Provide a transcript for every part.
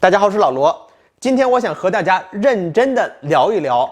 大家好，我是老罗。今天我想和大家认真的聊一聊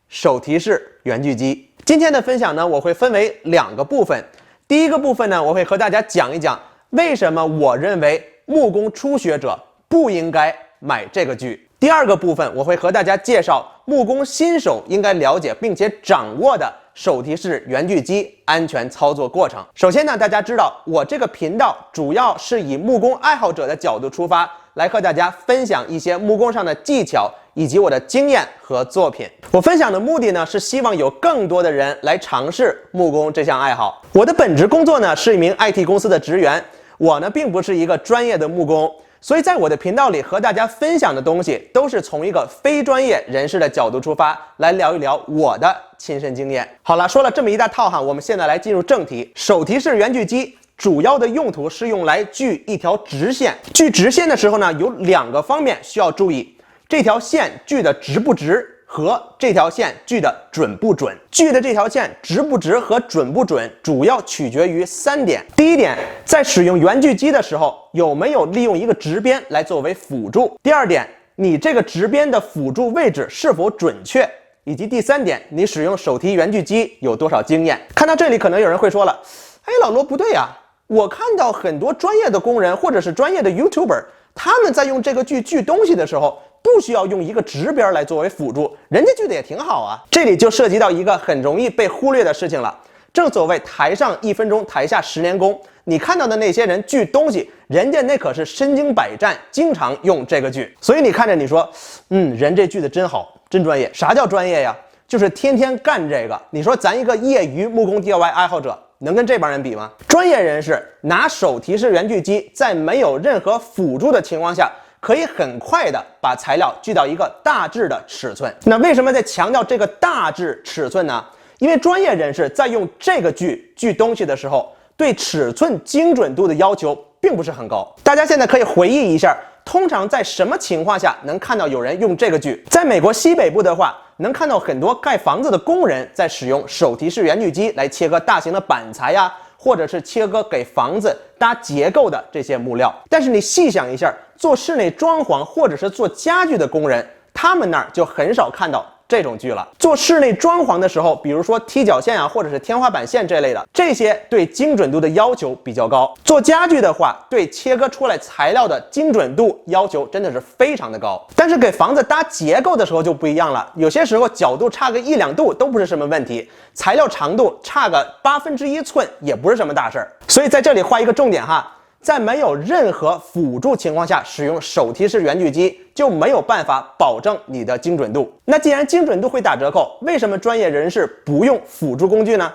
手提式圆锯机。今天的分享呢，我会分为2个部分。第一个部分呢，我会和大家讲一讲为什么我认为木工初学者不应该买这个锯。第二个部分，我会和大家介绍木工新手应该了解并且掌握的手提式圆锯机安全操作过程。首先呢，大家知道我这个频道主要是以木工爱好者的角度出发，来和大家分享一些木工上的技巧以及我的经验和作品。我分享的目的呢，是希望有更多的人来尝试木工这项爱好。我的本职工作呢，是一名 IT 公司的职员，我呢并不是一个专业的木工。所以在我的频道里和大家分享的东西，都是从一个非专业人士的角度出发，来聊一聊我的亲身经验。好了，说了这么一大套哈，我们现在来进入正题。手提式圆锯机主要的用途是用来锯一条直线。锯直线的时候呢，有2个方面需要注意：这条线锯的直不直和这条线锯的准不准。锯的这条线直不直和准不准，主要取决于3点。第一点，在使用圆锯机的时候，有没有利用一个直边来作为辅助？第2点，你这个直边的辅助位置是否准确？以及第3点，你使用手提圆锯机有多少经验？看到这里，可能有人会说了，哎，老罗不对呀，我看到很多专业的工人或者是专业的 YouTuber， 他们在用这个锯锯东西的时候，不需要用一个直边来作为辅助，人家锯的也挺好啊。这里就涉及到一个很容易被忽略的事情了。正所谓台上1分钟，台下10年功。你看到的那些人锯东西，人家那可是身经百战，经常用这个锯。所以你看着你说，人这锯的真好，真专业。啥叫专业呀？就是天天干这个。你说咱一个业余木工 DIY 爱好者，能跟这帮人比吗？专业人士拿手提式圆锯机，在没有任何辅助的情况下，可以很快的把材料锯到一个大致的尺寸。那为什么在强调这个大致尺寸呢？因为专业人士在用这个锯锯东西的时候，对尺寸精准度的要求并不是很高。大家现在可以回忆一下，通常在什么情况下能看到有人用这个锯？在美国西北部的话，能看到很多盖房子的工人在使用手提式圆锯机来切割大型的板材呀，或者是切割给房子搭结构的这些木料。但是你细想一下，做室内装潢或者是做家具的工人，他们那儿就很少看到这种锯了。做室内装潢的时候，比如说踢脚线啊，或者是天花板线这类的，这些对精准度的要求比较高。做家具的话，对切割出来材料的精准度要求真的是非常的高。但是给房子搭结构的时候就不一样了，有些时候角度差个1、2度都不是什么问题，材料长度差个1/8寸也不是什么大事儿。所以在这里画一个重点哈，在没有任何辅助情况下使用手提式圆锯机，就没有办法保证你的精准度。那既然精准度会打折扣，为什么专业人士不用辅助工具呢？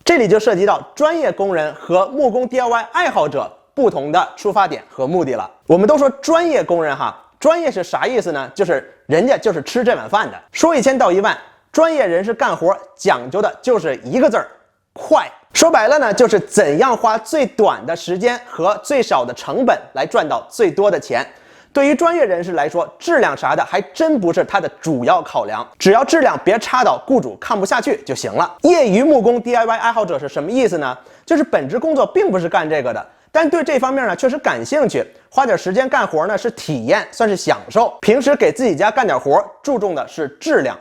这里就涉及到专业工人和木工 DIY 爱好者不同的出发点和目的了。我们都说专业工人哈，专业是啥意思呢？就是人家就是吃这碗饭的。说1000道1万，专业人士干活讲究的就是一个字儿：快。说白了呢，就是怎样花最短的时间和最少的成本来赚到最多的钱。对于专业人士来说，质量啥的还真不是他的主要考量，只要质量别差到雇主看不下去就行了。业余木工 DIY 爱好者是什么意思呢？就是本职工作并不是干这个的，但对这方面呢确实感兴趣，花点时间干活呢是体验，算是享受。平时给自己家干点活，注重的是质量。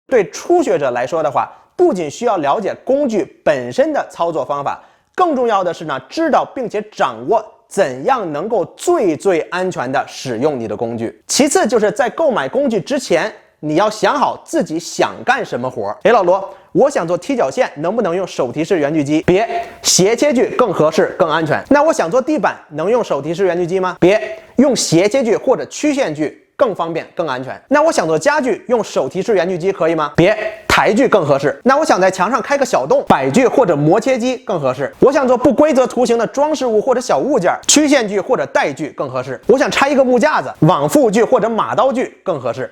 对初学者来说的话，不仅需要了解工具本身的操作方法，更重要的是呢，知道并且掌握怎样能够最安全的使用你的工具。其次就是在购买工具之前，你要想好自己想干什么活。老罗，我想做踢脚线，能不能用手提式圆锯机？别，斜切锯更合适更安全。那我想做地板，能用手提式圆锯机吗？别，用斜切锯或者曲线锯更方便更安全。那我想做家具，用手提式圆锯机可以吗？别，台锯更合适。那我想在墙上开个小洞，摆锯或者磨切机更合适。我想做不规则图形的装饰物或者小物件，曲线锯或者带锯更合适。我想拆一个木架子，往复锯或者马刀锯更合适。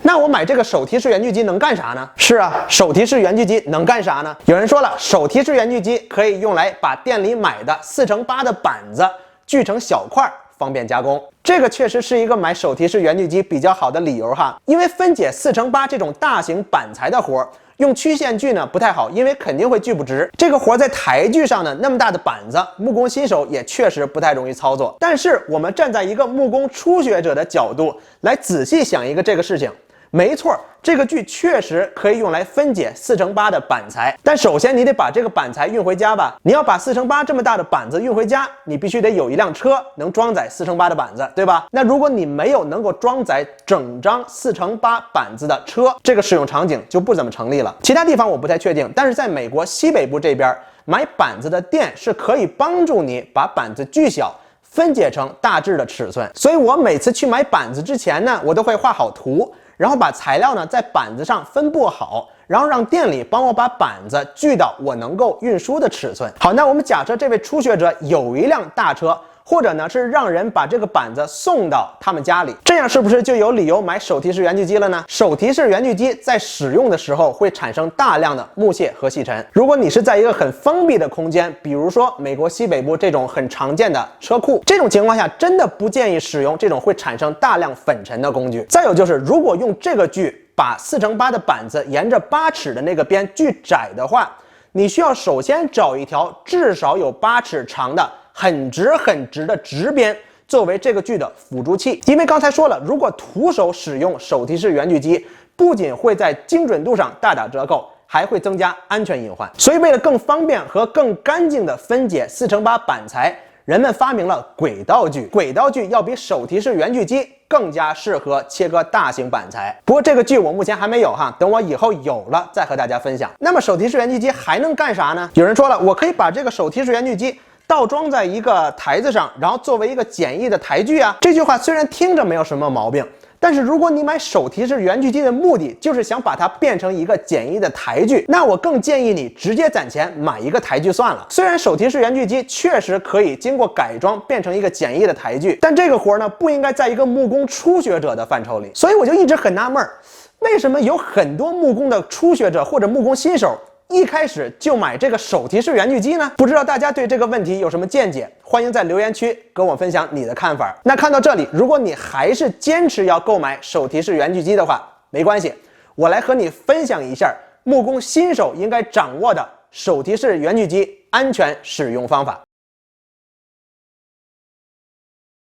那我买这个手提式圆锯机能干啥呢？是啊，手提式圆锯机能干啥呢？有人说了，手提式圆锯机可以用来把店里买的4×8的板子锯成小块，方便加工。这个确实是一个买手提式圆锯机比较好的理由哈，因为分解4×8这种大型板材的活，用曲线锯呢不太好，因为肯定会锯不直。这个活在台锯上呢，那么大的板子，木工新手也确实不太容易操作。但是我们站在一个木工初学者的角度来仔细想一个这个事情。没错，这个锯确实可以用来分解4×8的板材，但首先你得把这个板材运回家吧。你要把4×8这么大的板子运回家，你必须得有一辆车能装载4×8的板子，对吧？那如果你没有能够装载整张4×8板子的车，这个使用场景就不怎么成立了。其他地方我不太确定，但是在美国西北部这边买板子的店是可以帮助你把板子锯小，分解成大致的尺寸。所以我每次去买板子之前呢，我都会画好图。然后把材料呢在板子上分布好，然后让店里帮我把板子锯到我能够运输的尺寸。好，那我们假设这位初学者有一辆大车，或者呢是让人把这个板子送到他们家里，这样是不是就有理由买手提式圆锯机了呢？手提式圆锯机在使用的时候会产生大量的木屑和细尘。如果你是在一个很封闭的空间，比如说美国西北部这种很常见的车库，这种情况下真的不建议使用这种会产生大量粉尘的工具。再有就是，如果用这个锯把4×8的板子沿着8尺的那个边锯窄的话，你需要首先找一条至少有8尺长的很直的直边作为这个锯的辅助器。因为刚才说了，如果徒手使用手提式圆锯机，不仅会在精准度上大打折扣，还会增加安全隐患。所以为了更方便和更干净的分解4×8板材，人们发明了轨道锯。轨道锯要比手提式圆锯机更加适合切割大型板材。不过这个锯我目前还没有哈，等我以后有了再和大家分享。那么手提式圆锯机还能干啥呢？有人说了，我可以把这个手提式圆锯机倒装在一个台子上，然后作为一个简易的台锯啊。这句话虽然听着没有什么毛病，但是如果你买手提式圆锯机的目的就是想把它变成一个简易的台锯，那我更建议你直接攒钱买一个台锯算了。虽然手提式圆锯机确实可以经过改装变成一个简易的台锯，但这个活呢不应该在一个木工初学者的范畴里。所以我就一直很纳闷，为什么有很多木工的初学者或者木工新手一开始就买这个手提式圆锯机呢？不知道大家对这个问题有什么见解？欢迎在留言区跟我分享你的看法。那看到这里，如果你还是坚持要购买手提式圆锯机的话，没关系，我来和你分享一下木工新手应该掌握的手提式圆锯机安全使用方法。